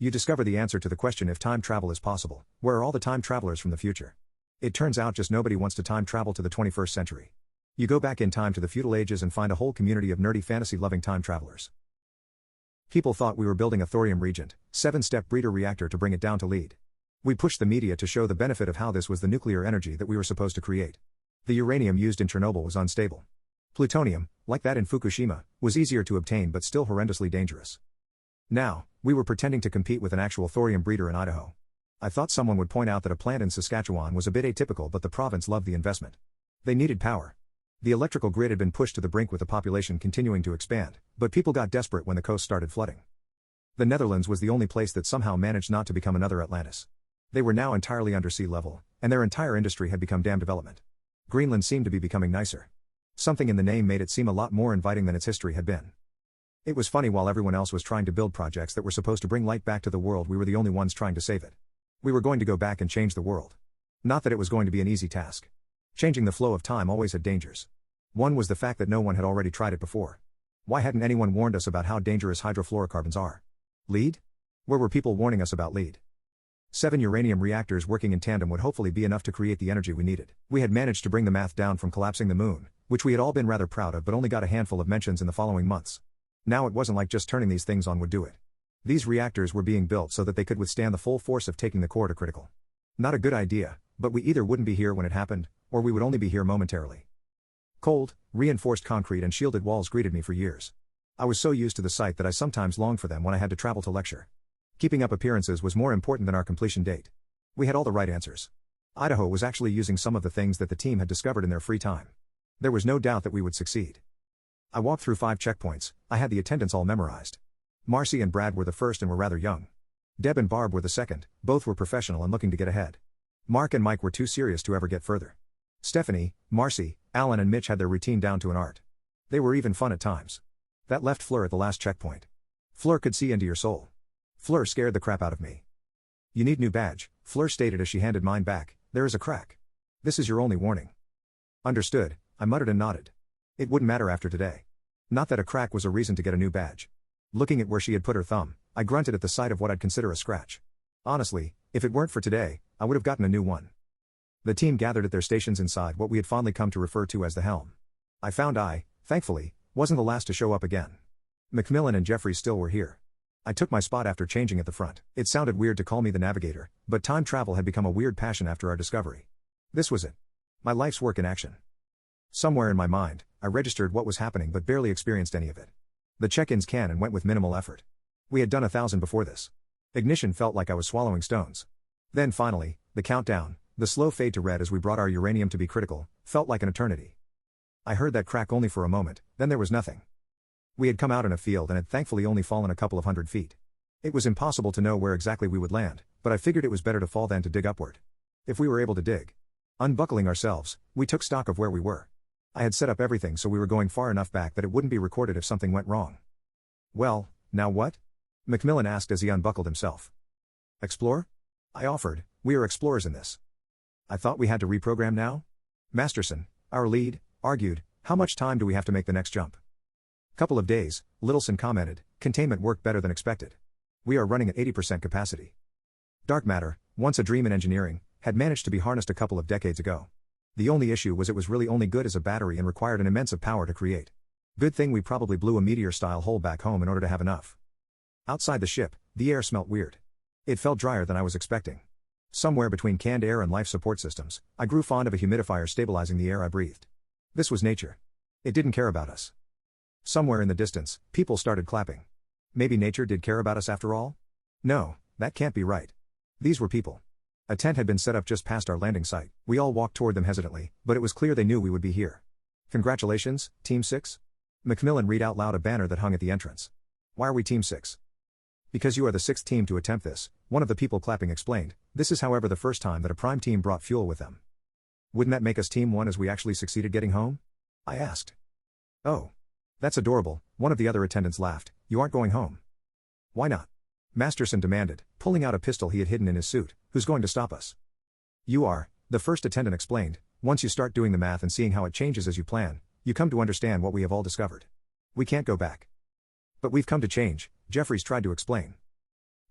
You discover the answer to the question if time travel is possible. Where are all the time travelers from the future? It turns out just nobody wants to time travel to the 21st century. You go back in time to the feudal ages and find a whole community of nerdy fantasy-loving time travelers. People thought we were building a thorium regent, 7-step breeder reactor to bring it down to lead. We pushed the media to show the benefit of how this was the nuclear energy that we were supposed to create. The uranium used in Chernobyl was unstable. Plutonium, like that in Fukushima, was easier to obtain but still horrendously dangerous. Now, we were pretending to compete with an actual thorium breeder in Idaho. I thought someone would point out that a plant in Saskatchewan was a bit atypical, but the province loved the investment. They needed power. The electrical grid had been pushed to the brink with the population continuing to expand, but people got desperate when the coast started flooding. The Netherlands was the only place that somehow managed not to become another Atlantis. They were now entirely under sea level, and their entire industry had become dam development. Greenland seemed to be becoming nicer. Something in the name made it seem a lot more inviting than its history had been. It was funny, while everyone else was trying to build projects that were supposed to bring light back to the world, we were the only ones trying to save it. We were going to go back and change the world. Not that it was going to be an easy task. Changing the flow of time always had dangers. One was the fact that no one had already tried it before. Why hadn't anyone warned us about how dangerous hydrofluorocarbons are? Lead? Where were people warning us about lead? 7 uranium reactors working in tandem would hopefully be enough to create the energy we needed. We had managed to bring the math down from collapsing the moon, which we had all been rather proud of, but only got a handful of mentions in the following months. Now it wasn't like just turning these things on would do it. These reactors were being built so that they could withstand the full force of taking the core to critical. Not a good idea, but we either wouldn't be here when it happened, or we would only be here momentarily. Cold, reinforced concrete and shielded walls greeted me for years. I was so used to the sight that I sometimes longed for them when I had to travel to lecture. Keeping up appearances was more important than our completion date. We had all the right answers. Idaho was actually using some of the things that the team had discovered in their free time. There was no doubt that we would succeed. I walked through 5 checkpoints. I had the attendants all memorized. Marcy and Brad were the first and were rather young. Deb and Barb were the second. Both were professional and looking to get ahead. Mark and Mike were too serious to ever get further. Stephanie, Marcy, Alan and Mitch had their routine down to an art. They were even fun at times. That left Fleur at the last checkpoint. Fleur could see into your soul. Fleur scared the crap out of me. You need new badge, Fleur stated as she handed mine back. There is a crack. This is your only warning. Understood, I muttered and nodded. It wouldn't matter after today. Not that a crack was a reason to get a new badge. Looking at where she had put her thumb, I grunted at the sight of what I'd consider a scratch. Honestly, if it weren't for today, I would have gotten a new one. The team gathered at their stations inside what we had fondly come to refer to as the helm. I found thankfully, wasn't the last to show up again. Macmillan and Jeffrey still were here. I took my spot after changing at the front. It sounded weird to call me the navigator, but time travel had become a weird passion after our discovery. This was it. My life's work in action. Somewhere in my mind, I registered what was happening but barely experienced any of it. The check-ins can and went with minimal effort. We had done 1,000 before this. Ignition felt like I was swallowing stones. Then finally, the countdown, the slow fade to red as we brought our uranium to be critical, felt like an eternity. I heard that crack only for a moment, then there was nothing. We had come out in a field and had thankfully only fallen a couple of 100 feet. It was impossible to know where exactly we would land, but I figured it was better to fall than to dig upward. If we were able to dig. Unbuckling ourselves, we took stock of where we were. I had set up everything so we were going far enough back that it wouldn't be recorded if something went wrong. Well, now what? Macmillan asked as he unbuckled himself. Explore? I offered, we are explorers in this. I thought we had to reprogram now? Masterson, our lead, argued, how much time do we have to make the next jump? Couple of days, Littleson commented, containment worked better than expected. We are running at 80% capacity. Dark matter, once a dream in engineering, had managed to be harnessed a couple of decades ago. The only issue was it was really only good as a battery and required an immense of power to create. Good thing we probably blew a meteor-style hole back home in order to have enough. Outside the ship, the air smelt weird. It felt drier than I was expecting. Somewhere between canned air and life support systems, I grew fond of a humidifier stabilizing the air I breathed. This was nature. It didn't care about us. Somewhere in the distance, people started clapping. Maybe nature did care about us after all? No, that can't be right. These were people. A tent had been set up just past our landing site. We all walked toward them hesitantly, but it was clear they knew we would be here. Congratulations, Team 6? Macmillan read out loud a banner that hung at the entrance. Why are we Team 6? Because you are the 6th team to attempt this, one of the people clapping explained. This is however the first time that a prime team brought fuel with them. Wouldn't that make us Team 1 as we actually succeeded getting home? I asked. Oh. That's adorable, one of the other attendants laughed. You aren't going home. Why not? Masterson demanded, pulling out a pistol he had hidden in his suit. Who's going to stop us? You are, the first attendant explained. Once you start doing the math and seeing how it changes as you plan, you come to understand what we have all discovered. We can't go back. But we've come to change, Jeffries tried to explain.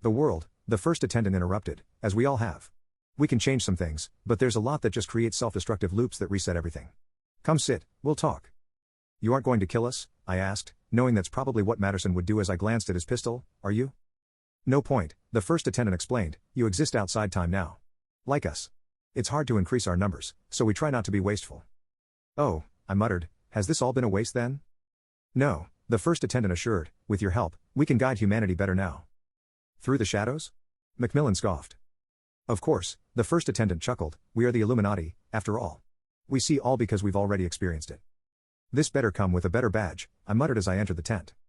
The world, the first attendant interrupted, as we all have. We can change some things, but there's a lot that just creates self-destructive loops that reset everything. Come sit, we'll talk. You aren't going to kill us? I asked, knowing that's probably what Matterson would do as I glanced at his pistol, are you? No point, the first attendant explained, you exist outside time now. Like us. It's hard to increase our numbers, so we try not to be wasteful. Oh, I muttered, has this all been a waste then? No, the first attendant assured, with your help, we can guide humanity better now. Through the shadows? Macmillan scoffed. Of course, the first attendant chuckled, we are the Illuminati, after all. We see all because we've already experienced it. This better come with a better badge, I muttered as I entered the tent.